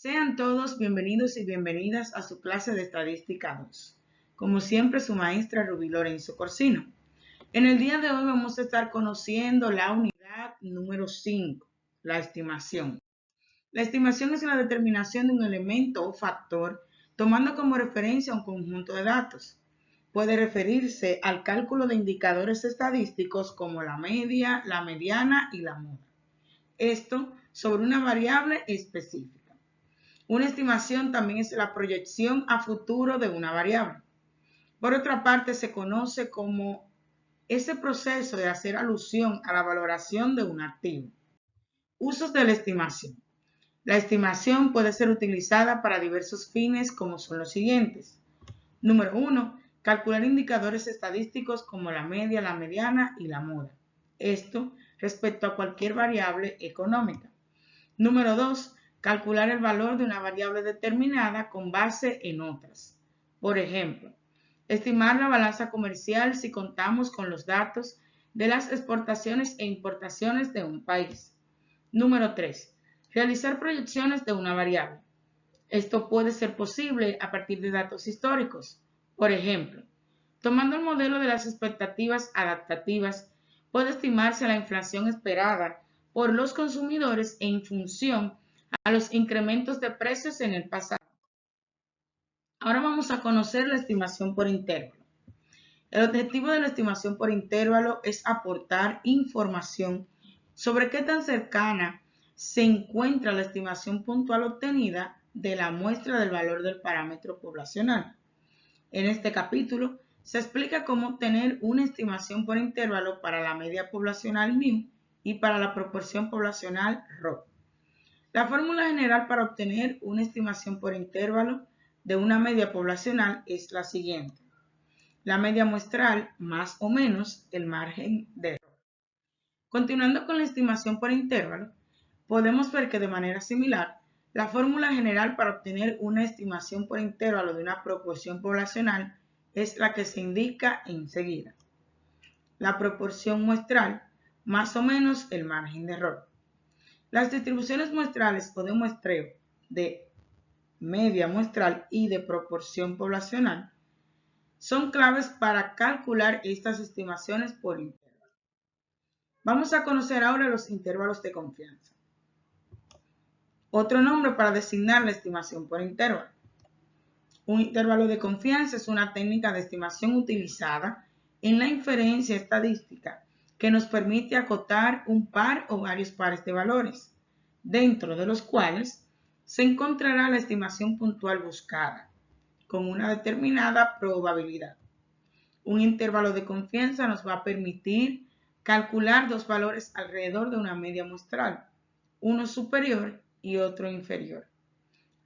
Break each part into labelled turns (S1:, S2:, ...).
S1: Sean todos bienvenidos y bienvenidas a su clase de Estadística 2. Como siempre, su maestra Rubí Lorenzo Corsino. En el día de hoy vamos a estar conociendo la unidad número 5, la estimación. La estimación es la determinación de un elemento o factor tomando como referencia un conjunto de datos. Puede referirse al cálculo de indicadores estadísticos como la media, la mediana y la moda. Esto sobre una variable específica. Una estimación también es la proyección a futuro de una variable. Por otra parte, se conoce como ese proceso de hacer alusión a la valoración de un activo. Usos de la estimación. La estimación puede ser utilizada para diversos fines como son los siguientes. Número 1. Calcular indicadores estadísticos como la media, la mediana y la moda. Esto respecto a cualquier variable económica. Número 2. Calcular el valor de una variable determinada con base en otras. Por ejemplo, estimar la balanza comercial si contamos con los datos de las exportaciones e importaciones de un país. Número 3. Realizar proyecciones de una variable. Esto puede ser posible a partir de datos históricos. Por ejemplo, tomando el modelo de las expectativas adaptativas, puede estimarse la inflación esperada por los consumidores en función a los incrementos de precios en el pasado. Ahora vamos a conocer la estimación por intervalo. El objetivo de la estimación por intervalo es aportar información sobre qué tan cercana se encuentra la estimación puntual obtenida de la muestra del valor del parámetro poblacional. En este capítulo se explica cómo obtener una estimación por intervalo para la media poblacional MIM y para la proporción poblacional RO. La fórmula general para obtener una estimación por intervalo de una media poblacional es la siguiente. La media muestral más o menos el margen de error. Continuando con la estimación por intervalo, podemos ver que de manera similar, la fórmula general para obtener una estimación por intervalo de una proporción poblacional es la que se indica enseguida. La proporción muestral más o menos el margen de error. Las distribuciones muestrales o de muestreo de media muestral y de proporción poblacional son claves para calcular estas estimaciones por intervalo. Vamos a conocer ahora los intervalos de confianza. Otro nombre para designar la estimación por intervalo. Un intervalo de confianza es una técnica de estimación utilizada en la inferencia estadística que nos permite acotar un par o varios pares de valores, dentro de los cuales se encontrará la estimación puntual buscada, con una determinada probabilidad. Un intervalo de confianza nos va a permitir calcular dos valores alrededor de una media muestral, uno superior y otro inferior.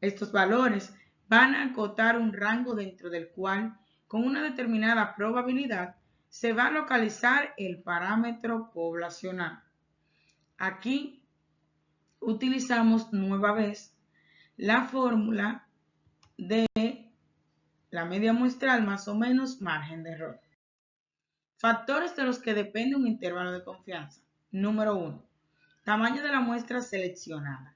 S1: Estos valores van a acotar un rango dentro del cual, con una determinada probabilidad, se va a localizar el parámetro poblacional. Aquí utilizamos nueva vez la fórmula de la media muestral más o menos margen de error. Factores de los que depende un intervalo de confianza. Número 1. Tamaño de la muestra seleccionada.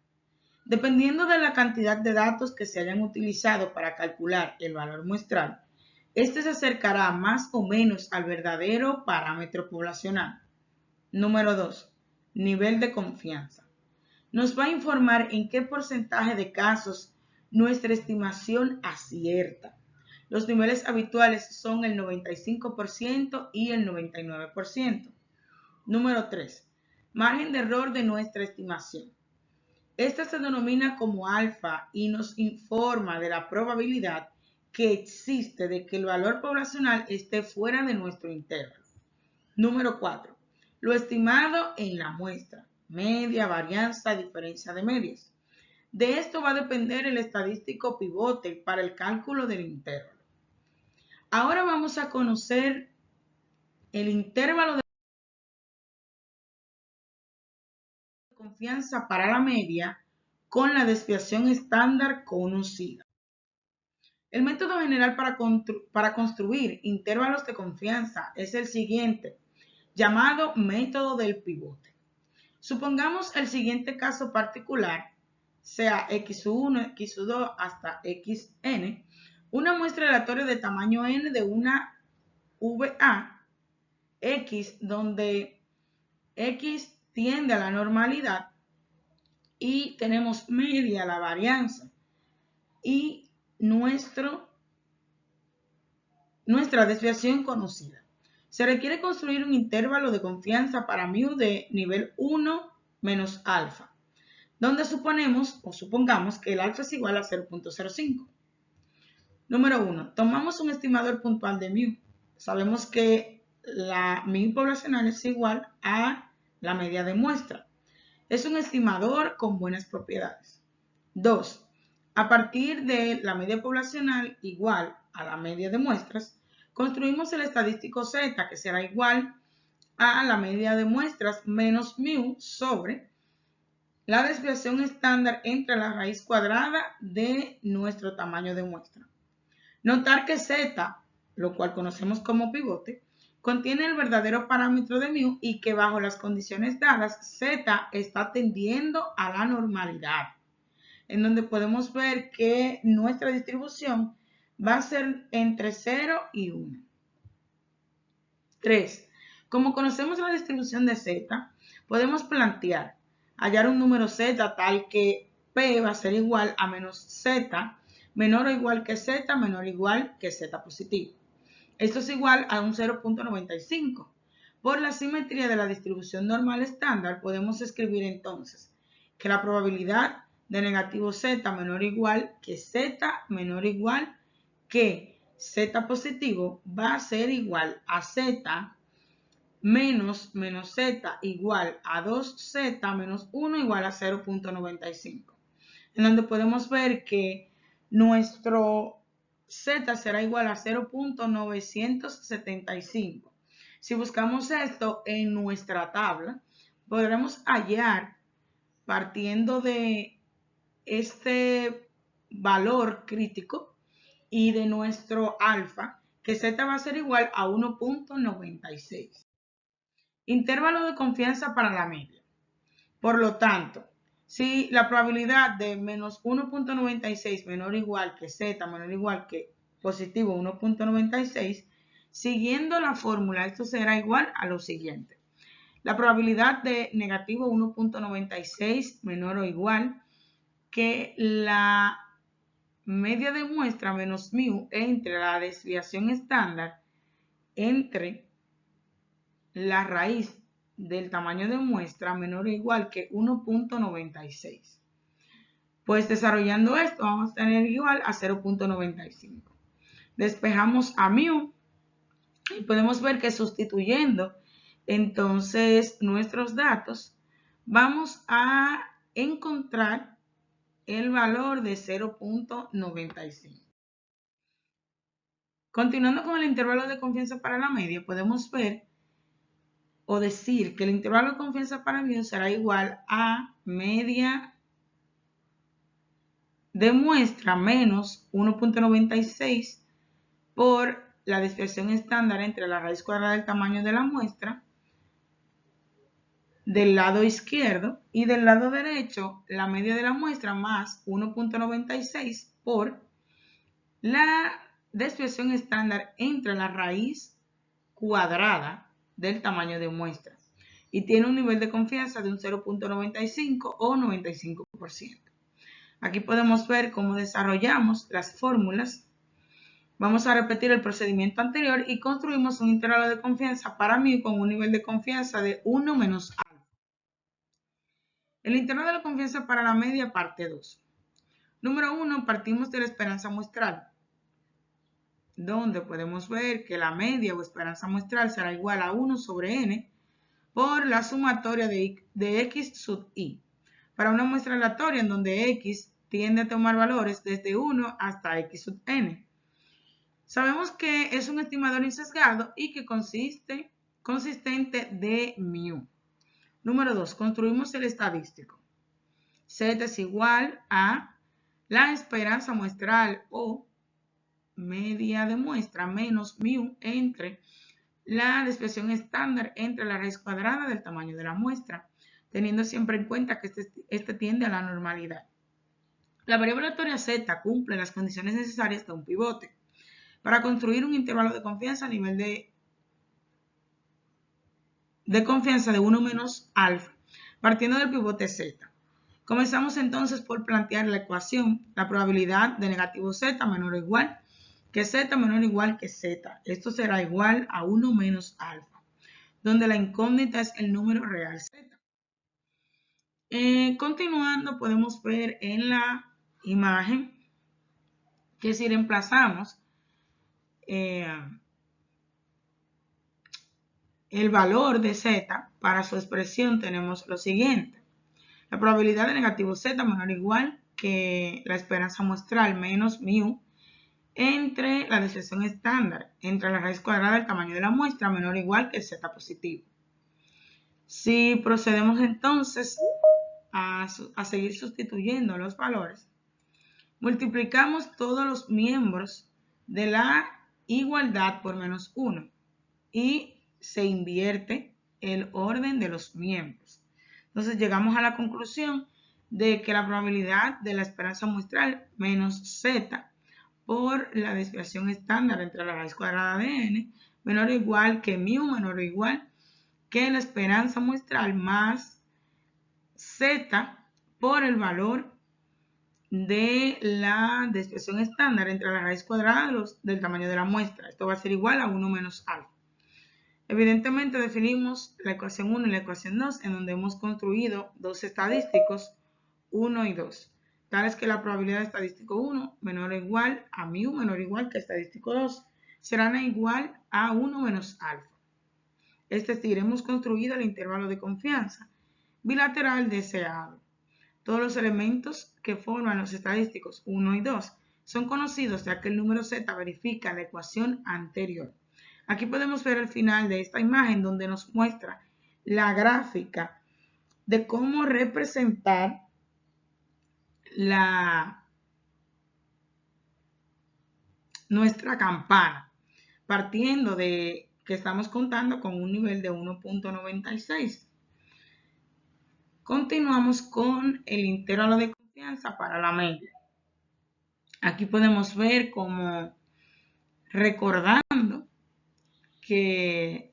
S1: Dependiendo de la cantidad de datos que se hayan utilizado para calcular el valor muestral, este se acercará más o menos al verdadero parámetro poblacional. Número 2. Nivel de confianza. Nos va a informar en qué porcentaje de casos nuestra estimación acierta. Los niveles habituales son el 95% y el 99%. Número 3. Margen de error de nuestra estimación. Esta se denomina como alfa y nos informa de la probabilidad que existe de que el valor poblacional esté fuera de nuestro intervalo. Número 4. Lo estimado en la muestra, media, varianza, diferencia de medias. De esto va a depender el estadístico pivote para el cálculo del intervalo. Ahora vamos a conocer el intervalo de confianza para la media con la desviación estándar conocida. El método general para construir intervalos de confianza es el siguiente, llamado método del pivote. Supongamos el siguiente caso particular sea x1, x2 hasta xn, una muestra aleatoria de tamaño n de una VA X, donde X tiende a la normalidad y tenemos media la varianza y nuestra desviación conocida. Se requiere construir un intervalo de confianza para mu de nivel 1 menos alfa, donde supongamos que el alfa es igual a 0.05. Número 1. Tomamos un estimador puntual de mu. Sabemos que la mu poblacional es igual a la media de muestra. Es un estimador con buenas propiedades. 2. A partir de la media poblacional igual a la media de muestras, construimos el estadístico Z, que será igual a la media de muestras menos mu sobre la desviación estándar entre la raíz cuadrada de nuestro tamaño de muestra. Notar que Z, lo cual conocemos como pivote, contiene el verdadero parámetro de mu y que bajo las condiciones dadas, Z está tendiendo a la normalidad, en donde podemos ver que nuestra distribución va a ser entre 0 y 1. 3. Como conocemos la distribución de Z, podemos hallar un número Z tal que P va a ser igual a menos Z menor o igual que Z menor o igual que Z positivo. Esto es igual a un 0.95. Por la simetría de la distribución normal estándar, podemos escribir entonces que la probabilidad de negativo Z menor o igual que Z menor o igual que Z positivo va a ser igual a Z menos Z igual a 2Z menos 1 igual a 0.95. En donde podemos ver que nuestro Z será igual a 0.975. Si buscamos esto en nuestra tabla, podremos hallar, partiendo de este valor crítico y de nuestro alfa, que Z va a ser igual a 1.96. Intervalo de confianza para la media. Por lo tanto, si la probabilidad de menos 1.96 menor o igual que Z menor o igual que positivo 1.96, siguiendo la fórmula, esto será igual a lo siguiente. La probabilidad de negativo 1.96 menor o igual que la media de muestra menos mu entre la desviación estándar entre la raíz del tamaño de muestra menor o igual que 1.96. Pues desarrollando esto vamos a tener igual a 0.95. Despejamos a mu y podemos ver que sustituyendo entonces nuestros datos vamos a encontrar el valor de 0.95. Continuando con el intervalo de confianza para la media, podemos ver o decir que el intervalo de confianza para mu será igual a media de muestra menos 1.96 por la desviación estándar entre la raíz cuadrada del tamaño de la muestra del lado izquierdo y del lado derecho la media de la muestra más 1.96 por la desviación estándar entre la raíz cuadrada del tamaño de muestra y tiene un nivel de confianza de un 0.95 o 95%. Aquí podemos ver cómo desarrollamos las fórmulas. Vamos a repetir el procedimiento anterior y construimos un intervalo de confianza para mu con un nivel de confianza de 1 menos alfa. El intervalo de confianza para la media, parte 2. Número 1, partimos de la esperanza muestral, donde podemos ver que la media o esperanza muestral será igual a 1 sobre n por la sumatoria de x sub i, para una muestra aleatoria en donde x tiende a tomar valores desde 1 hasta x sub n. Sabemos que es un estimador insesgado y que consistente de mu. Número 2, construimos el estadístico. Z es igual a la esperanza muestral o media de muestra menos mu entre la desviación estándar entre la raíz cuadrada del tamaño de la muestra, teniendo siempre en cuenta que este tiende a la normalidad. La variable aleatoria z cumple las condiciones necesarias de un pivote para construir un intervalo de confianza a nivel de confianza de 1 menos alfa, partiendo del pivote z. Comenzamos entonces por plantear la ecuación, la probabilidad de negativo z menor o igual que z menor o igual que z. Esto será igual a 1 menos alfa, donde la incógnita es el número real z. Continuando, podemos ver en la imagen que si reemplazamos el valor de z para su expresión, tenemos lo siguiente. La probabilidad de negativo z menor o igual que la esperanza muestral menos mu entre la desviación estándar entre la raíz cuadrada del tamaño de la muestra menor o igual que el z positivo. Si procedemos entonces a seguir sustituyendo los valores, multiplicamos todos los miembros de la igualdad por menos 1 y se invierte el orden de los miembros. Entonces llegamos a la conclusión de que la probabilidad de la esperanza muestral menos z por la desviación estándar entre la raíz cuadrada de n menor o igual que mu menor o igual que la esperanza muestral más z por el valor de la desviación estándar entre la raíz cuadrada del tamaño de la muestra. Esto va a ser igual a 1 menos alfa. Evidentemente definimos la ecuación 1 y la ecuación 2 en donde hemos construido dos estadísticos 1 y 2. Tal es que la probabilidad de estadístico 1 menor o igual a mu menor o igual que estadístico 2 serán igual a 1 menos alfa. Es decir, hemos construido el intervalo de confianza bilateral deseado. Todos los elementos que forman los estadísticos 1 y 2 son conocidos ya que el número z verifica la ecuación anterior. Aquí podemos ver el final de esta imagen donde nos muestra la gráfica de cómo representar nuestra campana, partiendo de que estamos contando con un nivel de 1.96. Continuamos con el intervalo de confianza para la media. Aquí podemos ver cómo, recordando que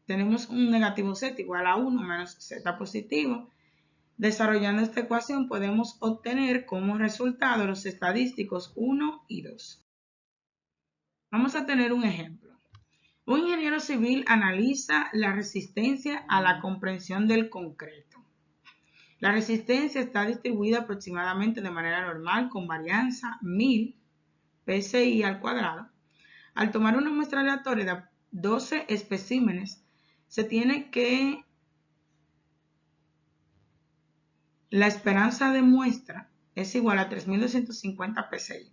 S1: tenemos un negativo z igual a 1 menos z positivo, desarrollando esta ecuación podemos obtener como resultado los estadísticos 1 y 2. Vamos a tener un ejemplo. Un ingeniero civil analiza la resistencia a la comprensión del concreto. La resistencia está distribuida aproximadamente de manera normal con varianza 1000 PSI al cuadrado. Al tomar una muestra aleatoria de 12 especímenes, se tiene que la esperanza de muestra es igual a 3250 PSI.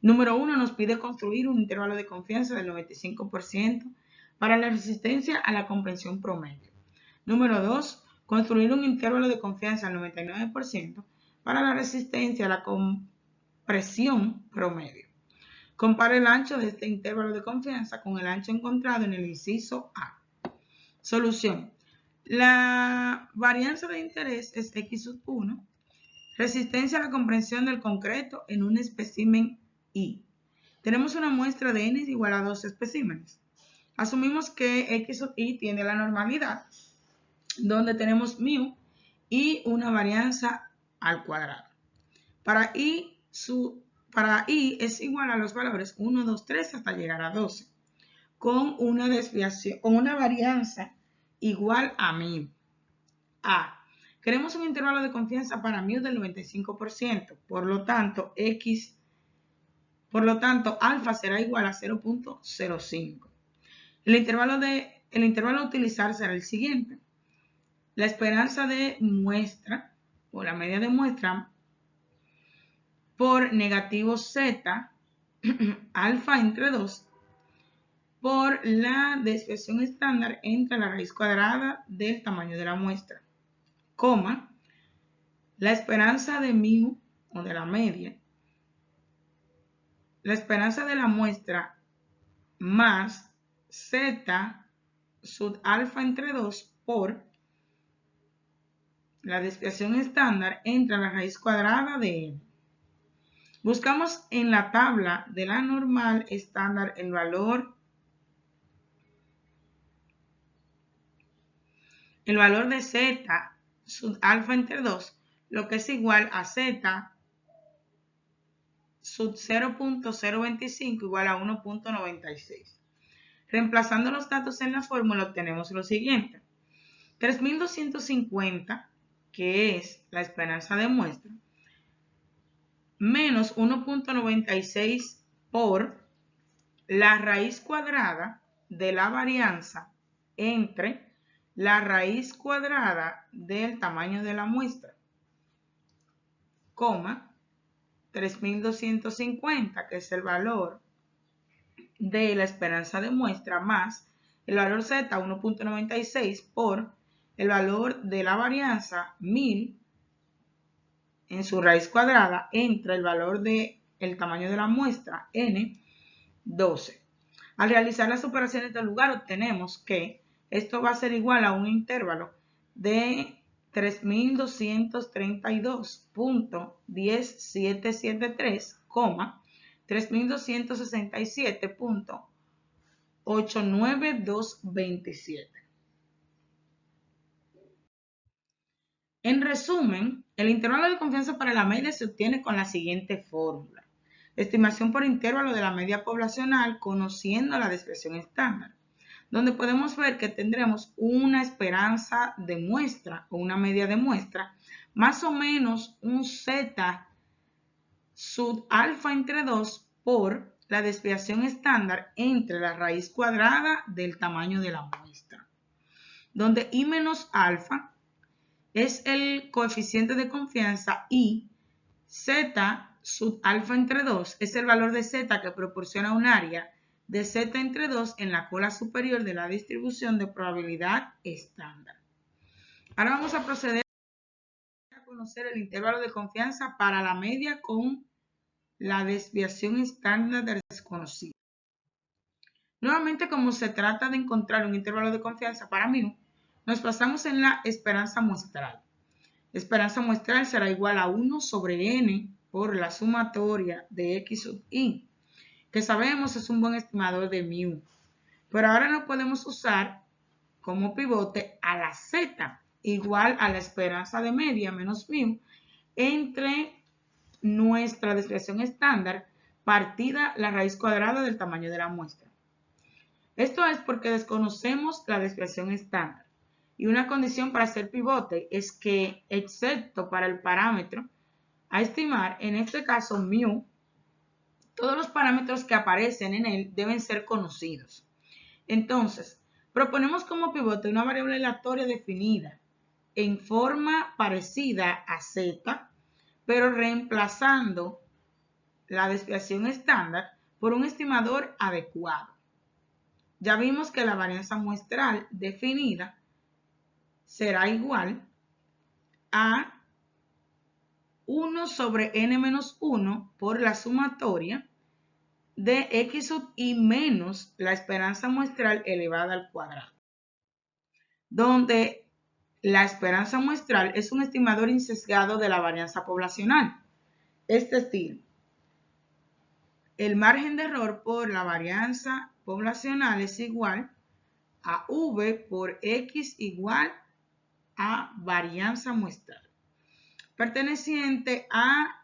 S1: Número 1 nos pide construir un intervalo de confianza del 95% para la resistencia a la comprensión promedio. Número 2, construir un intervalo de confianza al 99% para la resistencia a la compresión promedio. Compare el ancho de este intervalo de confianza con el ancho encontrado en el inciso A. Solución. La varianza de interés es x sub 1, resistencia a la comprensión del concreto en un espécimen I. Tenemos una muestra de n igual a 2 especímenes. Asumimos que x sub i tiene la normalidad, donde tenemos mu y una varianza al cuadrado. Para i es igual a los valores 1, 2, 3 hasta llegar a 12, con una desviación, con una varianza igual a mu. A. Queremos un intervalo de confianza para mu del 95%, por lo tanto, alfa será igual a 0.05. El intervalo a utilizar será el siguiente. La esperanza de muestra, o la media de muestra, por negativo z, alfa entre 2, por la desviación estándar entre la raíz cuadrada del tamaño de la muestra, coma, la esperanza de mu, o de la media, la esperanza de la muestra más z sub alfa entre 2 por la desviación estándar entre la raíz cuadrada de n. Buscamos en la tabla de la normal estándar el valor de z sub alfa entre 2, lo que es igual a z sub 0.025 igual a 1.96. Reemplazando los datos en la fórmula obtenemos lo siguiente. 3250, que es la esperanza de muestra, menos 1.96 por la raíz cuadrada de la varianza entre la raíz cuadrada del tamaño de la muestra, coma, 3250, que es el valor de la esperanza de muestra, más el valor z, 1.96, por el valor de la varianza, 1000, en su raíz cuadrada, entre el valor del tamaño de la muestra, n, 12. Al realizar las operaciones del lugar, obtenemos que esto va a ser igual a un intervalo de 3232.10773, 3267.89227. En resumen, el intervalo de confianza para la media se obtiene con la siguiente fórmula. Estimación por intervalo de la media poblacional conociendo la desviación estándar, donde podemos ver que tendremos una esperanza de muestra o una media de muestra, más o menos un z sub alfa entre 2 por la desviación estándar entre la raíz cuadrada del tamaño de la muestra, donde i menos alfa es el coeficiente de confianza y z sub alfa entre 2 es el valor de z que proporciona un área de z entre 2 en la cola superior de la distribución de probabilidad estándar. Ahora vamos a proceder a conocer el intervalo de confianza para la media con la desviación estándar desconocida. Nuevamente, como se trata de encontrar un intervalo de confianza para μ, nos basamos en la esperanza muestral. La esperanza muestral será igual a 1 sobre n por la sumatoria de x sub i, que sabemos es un buen estimador de μ. Pero ahora no podemos usar como pivote a la z igual a la esperanza de media menos μ entre nuestra desviación estándar partida la raíz cuadrada del tamaño de la muestra. Esto es porque desconocemos la desviación estándar. Y una condición para hacer pivote es que, excepto para el parámetro a estimar, en este caso μ, todos los parámetros que aparecen en él deben ser conocidos. Entonces, proponemos como pivote una variable aleatoria definida en forma parecida a z, pero reemplazando la desviación estándar por un estimador adecuado. Ya vimos que la varianza muestral definida será igual a 1 sobre n menos 1 por la sumatoria de x sub i menos la esperanza muestral elevada al cuadrado, donde la esperanza muestral es un estimador insesgado de la varianza poblacional. Es decir, el margen de error por la varianza poblacional es igual a v por x igual a varianza muestral, perteneciente a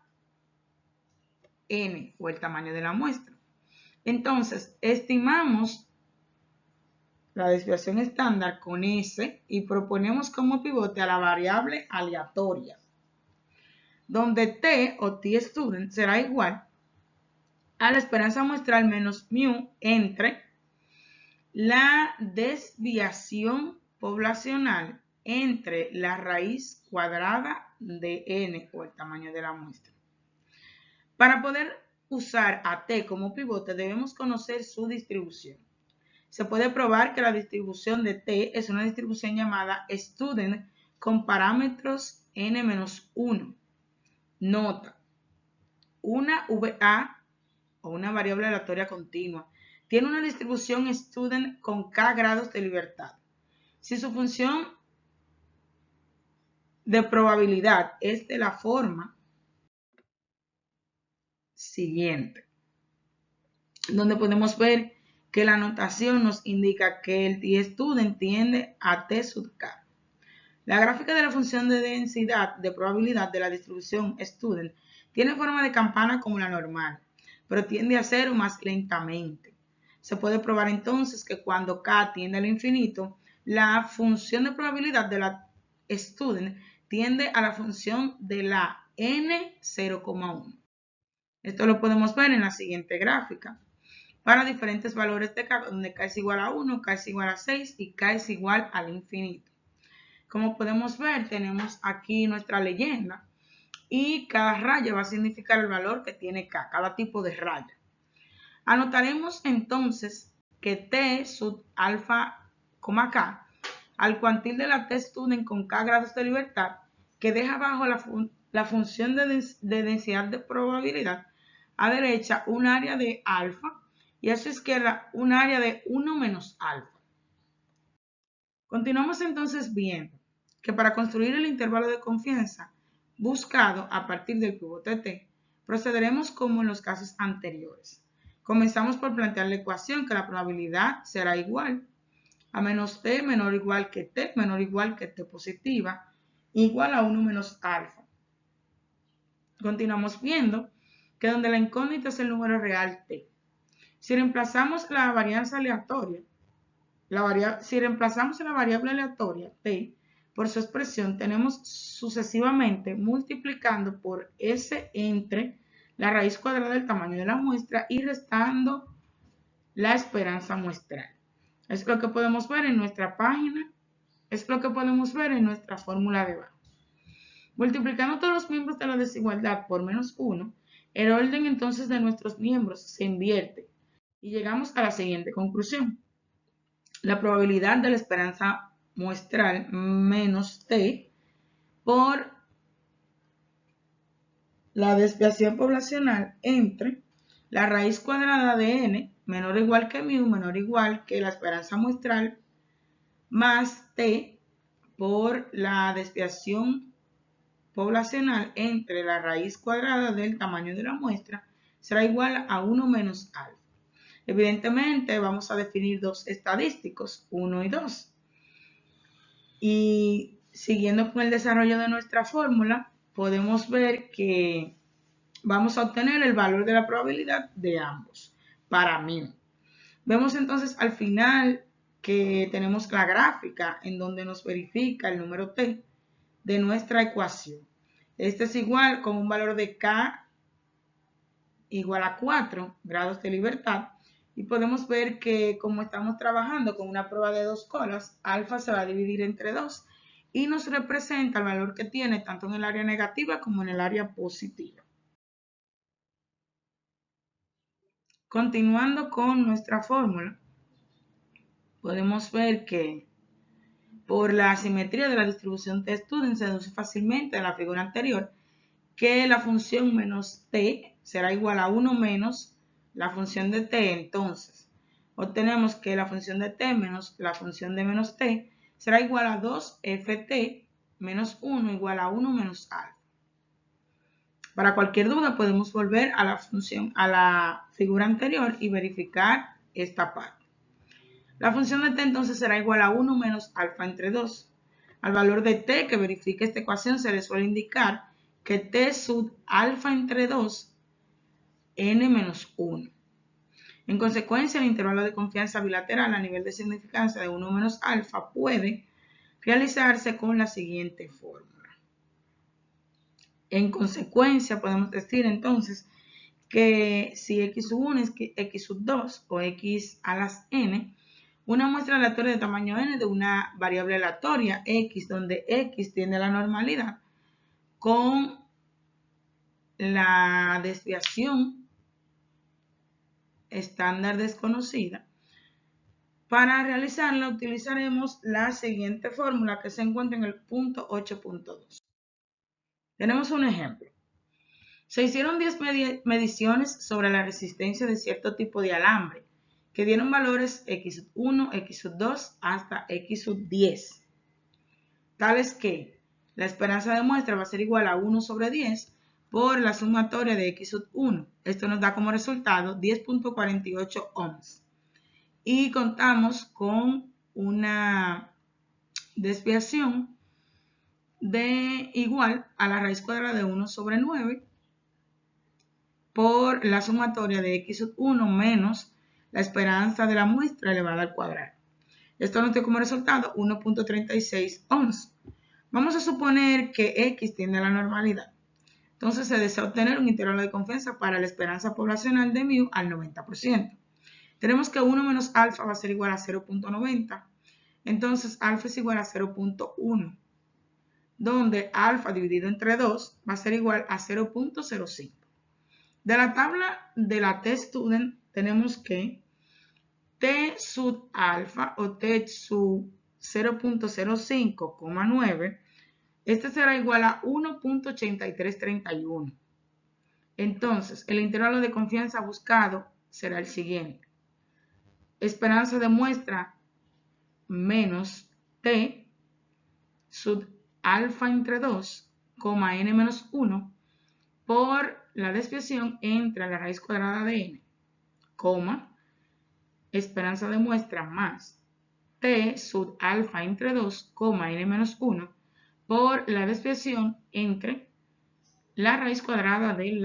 S1: n o el tamaño de la muestra. Entonces, estimamos la desviación estándar con S y proponemos como pivote a la variable aleatoria, donde t o t_student será igual a la esperanza muestral menos μ entre la desviación poblacional entre la raíz cuadrada de n o el tamaño de la muestra. Para poder usar a t como pivote debemos conocer su distribución. Se puede probar que la distribución de t es una distribución llamada student con parámetros n-1. Nota, una VA o una variable aleatoria continua tiene una distribución student con k grados de libertad. Si su función de probabilidad es de la forma siguiente, donde podemos ver que la notación nos indica que el t-student tiende a t sub k. La gráfica de la función de densidad de probabilidad de la distribución student tiene forma de campana como la normal, pero tiende a cero más lentamente. Se puede probar entonces que cuando k tiende al infinito, la función de probabilidad de la student tiende a la función de la n 0,1. Esto lo podemos ver en la siguiente gráfica. Para diferentes valores de k, donde k es igual a 1, k es igual a 6 y k es igual al infinito. Como podemos ver, tenemos aquí nuestra leyenda y cada raya va a significar el valor que tiene k, cada tipo de raya. Anotaremos entonces que t sub alfa, k, al cuantil de la t-student con k grados de libertad, que deja abajo la función de densidad de probabilidad, a derecha un área de alfa y a su izquierda un área de 1 menos alfa. Continuamos entonces viendo que para construir el intervalo de confianza buscado a partir del pivote t, procederemos como en los casos anteriores. Comenzamos por plantear la ecuación que la probabilidad será igual a menos t menor o igual que t menor o igual que t positiva igual a 1 menos alfa. Continuamos viendo que donde la incógnita es el número real t. Si reemplazamos la varianza aleatoria, si reemplazamos la variable aleatoria t por su expresión, tenemos sucesivamente multiplicando por s entre la raíz cuadrada del tamaño de la muestra y restando la esperanza muestral. Es lo que podemos ver en nuestra página, es lo que podemos ver en nuestra fórmula de abajo. Multiplicando todos los miembros de la desigualdad por menos 1, el orden entonces de nuestros miembros se invierte y llegamos a la siguiente conclusión. La probabilidad de la esperanza muestral menos t por la desviación poblacional entre la raíz cuadrada de n menor o igual que mu menor o igual que la esperanza muestral más t por la desviación poblacional entre la raíz cuadrada del tamaño de la muestra será igual a 1 menos alfa. Evidentemente vamos a definir dos estadísticos, 1 y 2. Y siguiendo con el desarrollo de nuestra fórmula, podemos ver que vamos a obtener el valor de la probabilidad de ambos para μ. Vemos entonces al final que tenemos la gráfica en donde nos verifica el número t de nuestra ecuación. Este es igual con un valor de k igual a 4 grados de libertad y podemos ver que como estamos trabajando con una prueba de dos colas, alfa se va a dividir entre 2 y nos representa el valor que tiene tanto en el área negativa como en el área positiva. Continuando con nuestra fórmula, podemos ver que por la asimetría de la distribución t-student se deduce fácilmente de la figura anterior que la función menos t será igual a 1 menos la función de t. Entonces, obtenemos que la función de t menos la función de menos t será igual a 2ft menos 1 igual a 1 menos alfa. Para cualquier duda podemos volver a la figura anterior y verificar esta parte. La función de t entonces será igual a 1 menos alfa entre 2. Al valor de t que verifique esta ecuación se le suele indicar que t sub alfa entre 2 n menos 1. En consecuencia, el intervalo de confianza bilateral a nivel de significancia de 1 menos alfa puede realizarse con la siguiente fórmula. En consecuencia, podemos decir entonces que si x sub 1 es x sub 2 o x a las n, una muestra aleatoria de tamaño n de una variable aleatoria x, donde x tiene la normalidad, con la desviación estándar desconocida. Para realizarla utilizaremos la siguiente fórmula que se encuentra en el punto 8.2. Tenemos un ejemplo. Se hicieron 10 mediciones sobre la resistencia de cierto tipo de alambre que dieron valores x1, x2 hasta x10, tales que La esperanza de muestra va a ser igual a 1 sobre 10 por la sumatoria de x sub 1. Esto nos da como resultado 10.48 ohms. Y contamos con una desviación de igual a la raíz cuadrada de 1 sobre 9 por la sumatoria de x sub 1 menos la esperanza de la muestra elevada al cuadrado. Esto nos dio como resultado 1.36 ohms. Vamos a suponer que x tiende a la normalidad. Entonces se desea obtener un intervalo de confianza para la esperanza poblacional de mu al 90%. Tenemos que 1 menos alfa va a ser igual a 0.90. Entonces alfa es igual a 0.1, donde alfa dividido entre 2 va a ser igual a 0.05. De la tabla de la T-Student tenemos que T sub alfa o T sub 0.05,9, este será igual a 1.8331. Entonces, el intervalo de confianza buscado será el siguiente. Esperanza de muestra menos T sub alfa entre 2, n menos 1 por la desviación entre la raíz cuadrada de n, esperanza de muestra más T sub alfa entre 2, n menos 1 por la desviación entre la raíz cuadrada del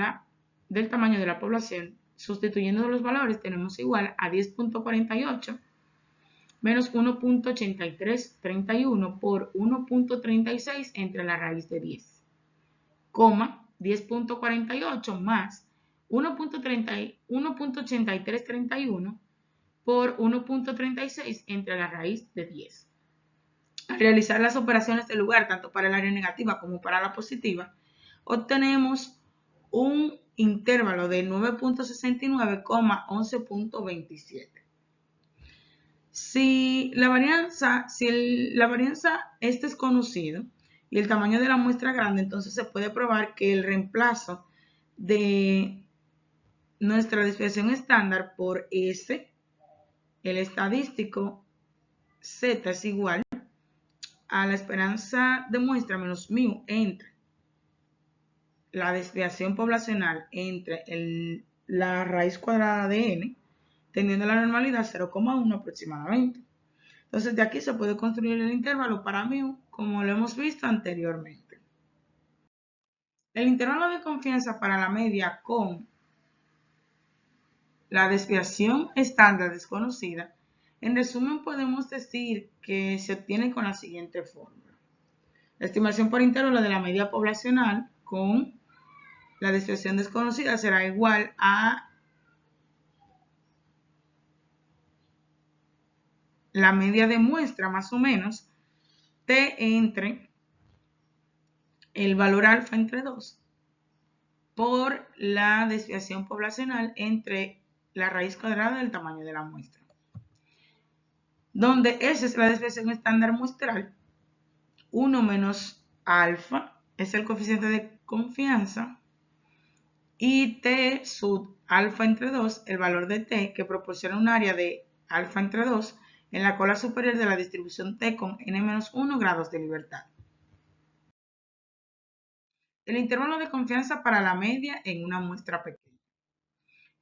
S1: tamaño de la población. Sustituyendo los valores tenemos igual a 10.48 menos 1.8331 por 1.36 entre la raíz de 10, 10.48 más 1.8331 por 1.36 entre la raíz de 10. Al realizar las operaciones del lugar, tanto para el área negativa como para la positiva, obtenemos un intervalo de 9.69, 11.27. Si la varianza es desconocido y el tamaño de la muestra grande, entonces se puede probar que el reemplazo de nuestra desviación estándar por S, el estadístico Z es igual a la esperanza de muestra menos mu entre la desviación poblacional entre la raíz cuadrada de n, teniendo la normalidad 0,1 aproximadamente. Entonces de aquí se puede construir el intervalo para mu como lo hemos visto anteriormente. El intervalo de confianza para la media con la desviación estándar desconocida, en resumen podemos decir que se obtiene con la siguiente fórmula. La estimación por intervalo de la media poblacional con la desviación desconocida será igual a la media de muestra más o menos T entre el valor alfa entre 2 por la desviación poblacional entre la raíz cuadrada del tamaño de la muestra, donde esa es la desviación estándar muestral. 1 menos alfa es el coeficiente de confianza y T sub alfa entre 2, el valor de T, que proporciona un área de alfa entre 2 en la cola superior de la distribución T con n-1 grados de libertad. El intervalo de confianza para la media en una muestra pequeña.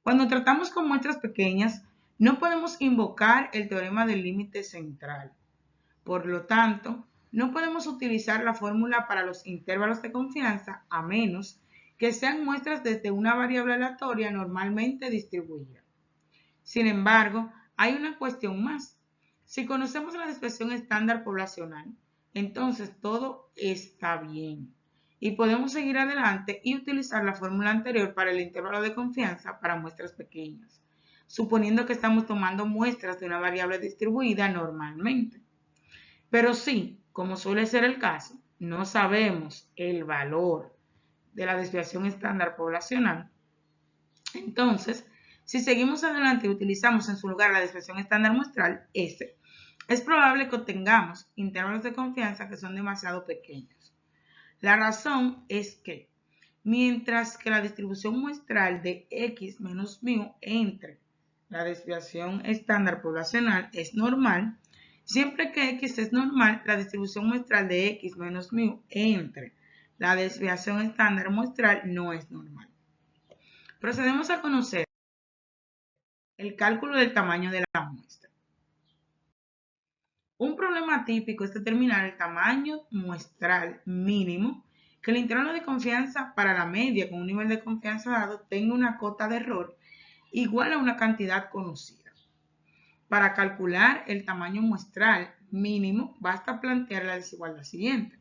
S1: Cuando tratamos con muestras pequeñas, no podemos invocar el teorema del límite central. Por lo tanto, no podemos utilizar la fórmula para los intervalos de confianza a menos que sean muestras desde una variable aleatoria normalmente distribuida. Sin embargo, hay una cuestión más. Si conocemos la desviación estándar poblacional, entonces todo está bien y podemos seguir adelante y utilizar la fórmula anterior para el intervalo de confianza para muestras pequeñas, suponiendo que estamos tomando muestras de una variable distribuida normalmente. Pero si, como suele ser el caso, no sabemos el valor de la desviación estándar poblacional, entonces, si seguimos adelante y utilizamos en su lugar la desviación estándar muestral, S, es probable que obtengamos intervalos de confianza que son demasiado pequeños. La razón es que, mientras que la distribución muestral de x menos mu entre la desviación estándar poblacional es normal, Siempre que X es normal, la distribución muestral de X menos mu entre la desviación estándar muestral no es normal. Procedemos a conocer el cálculo del tamaño de la muestra. Un problema típico es determinar el tamaño muestral mínimo que el intervalo de confianza para la media con un nivel de confianza dado tenga una cota de error igual a una cantidad conocida. Para calcular el tamaño muestral mínimo, basta plantear la desigualdad siguiente.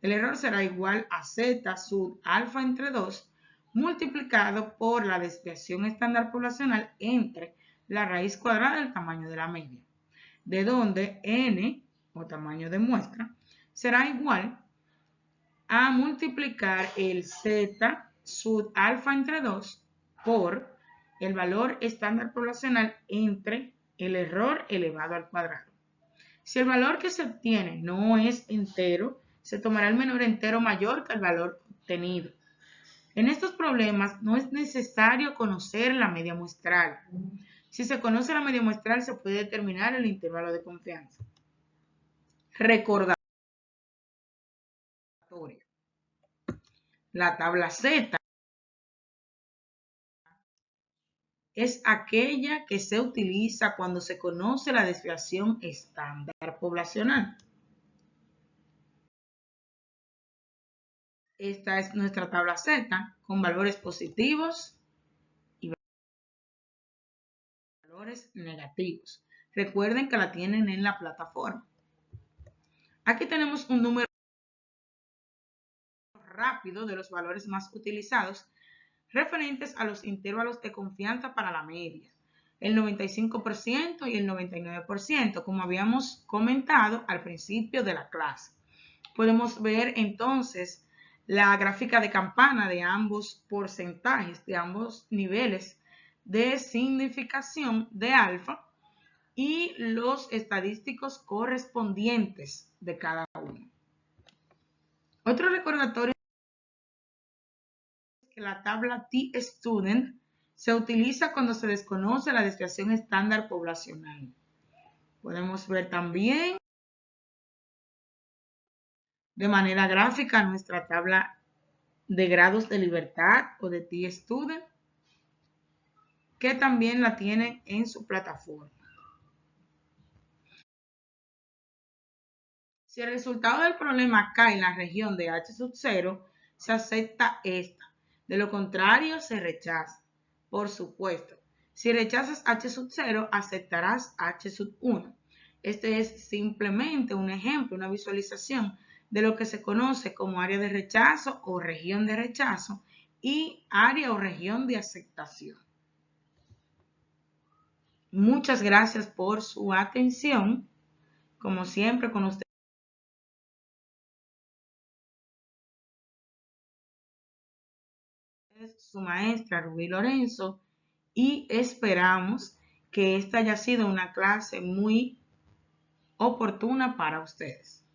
S1: El error será igual a z sub alfa entre 2 multiplicado por la desviación estándar poblacional entre la raíz cuadrada del tamaño de la media, de donde n, o tamaño de muestra, será igual a multiplicar el z sub alfa entre 2 por el valor estándar poblacional entre el error elevado al cuadrado. Si el valor que se obtiene no es entero, se tomará el menor entero mayor que el valor obtenido. En estos problemas no es necesario conocer la media muestral. Si se conoce la media muestral, se puede determinar el intervalo de confianza. Recordatorio. La tabla Z es aquella que se utiliza cuando se conoce la desviación estándar poblacional. Esta es nuestra tabla Z con valores positivos y valores negativos. Recuerden que la tienen en la plataforma. Aquí tenemos un número rápido de los valores más utilizados referentes a los intervalos de confianza para la media, el 95% y el 99%, como habíamos comentado al principio de la clase. Podemos ver entonces la gráfica de campana de ambos porcentajes, de ambos niveles de significación de alfa y los estadísticos correspondientes de cada uno. Otro recordatorio es que la tabla T-Student se utiliza cuando se desconoce la desviación estándar poblacional. Podemos ver también de manera gráfica nuestra tabla de grados de libertad o de T-Student, que también la tienen en su plataforma. Si el resultado del problema cae en la región de H sub 0, se acepta esta. De lo contrario, se rechaza. Por supuesto, si rechazas H sub 0, aceptarás H sub 1. Este es simplemente un ejemplo, una visualización de lo que se conoce como área de rechazo o región de rechazo y área o región de aceptación. Muchas gracias por su atención. Como siempre, con ustedes, su maestra Rubí Lorenzo, y esperamos que esta haya sido una clase muy oportuna para ustedes.